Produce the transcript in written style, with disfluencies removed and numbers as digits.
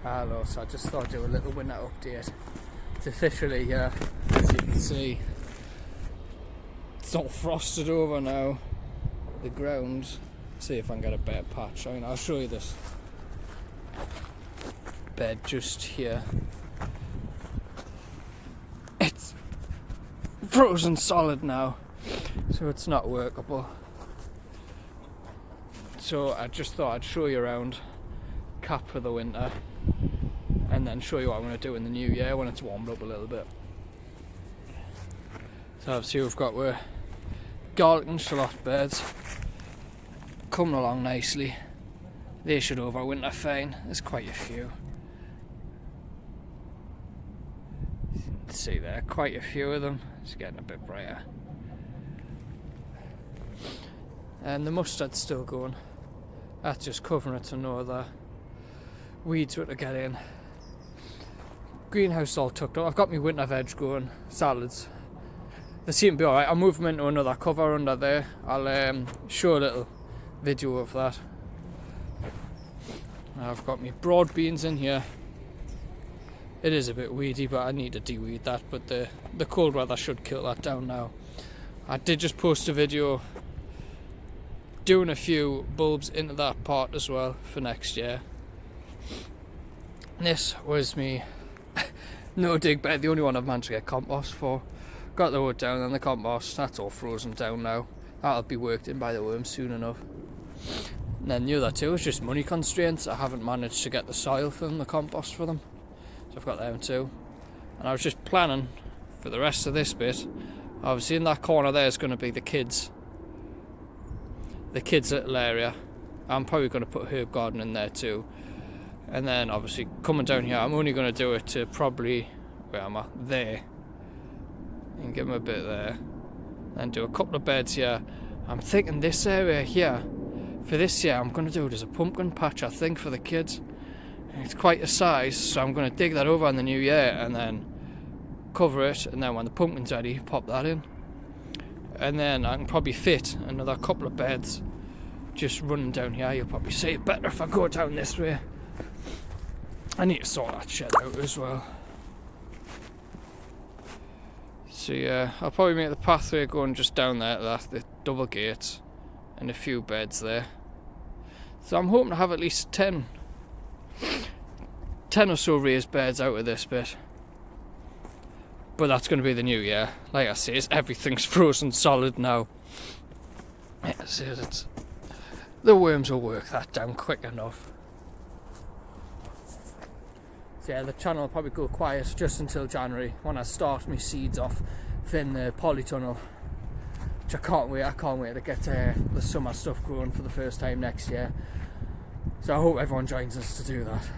Hello, so I just thought I'd do a little winter update. It's officially here, as you can see. It's all frosted over now. The ground. See if I can get a better patch. I mean, I'll show you this bed just here. It's frozen solid now, so it's not workable. So I just thought I'd show you around, cap for the winter, and then show you what I'm going to do in the new year when it's warmed up a little bit. So obviously we've got our garlic and shallot beds coming along nicely. They should overwinter fine. There's quite a few. You can see there, quite a few of them. It's getting a bit brighter. And the mustard's still going. That's just covering it so no other weeds were to get in. Greenhouse all tucked up. I've got my winter veg going, salads. They seem to be alright. I'll move them into another cover under there. I'll show a little video of that. I've got my broad beans in here. It is a bit weedy, but I need to de-weed that, but the cold weather should kill that down now. I did just post a video doing a few bulbs into that part as well for next year. This was me no dig bed, the only one I've managed to get compost for. Got the wood down and the compost, that's all frozen down now. That'll be worked in by the worms soon enough. And then the other two is just money constraints. I haven't managed to get the soil for them, the compost for them. So I've got them too. And I was just planning for the rest of this bit. Obviously in that corner there is going to be the kids' little area. I'm probably going to put herb garden in there too. And then obviously coming down here, I'm only going to do it to probably, where am I? There. And give them a bit there. And do a couple of beds here. I'm thinking this area here, for this year, I'm going to do it as a pumpkin patch, I think, for the kids. And it's quite a size, so I'm going to dig that over in the new year and then cover it. And then when the pumpkin's ready, pop that in. And then I can probably fit another couple of beds just running down here. You'll probably see it better if I go down this way. I need to sort that shed out as well. So yeah, I'll probably make the pathway going just down there to the double gates and a few beds there. So I'm hoping to have at least 10 or so raised beds out of this bit. But that's going to be the new year. Like I say, everything's frozen solid now. The worms will work that down quick enough. So yeah, the channel will probably go quiet just until January when I start my seeds off in the polytunnel. Which I can't wait to get the summer stuff growing for the first time next year. So I hope everyone joins us to do that.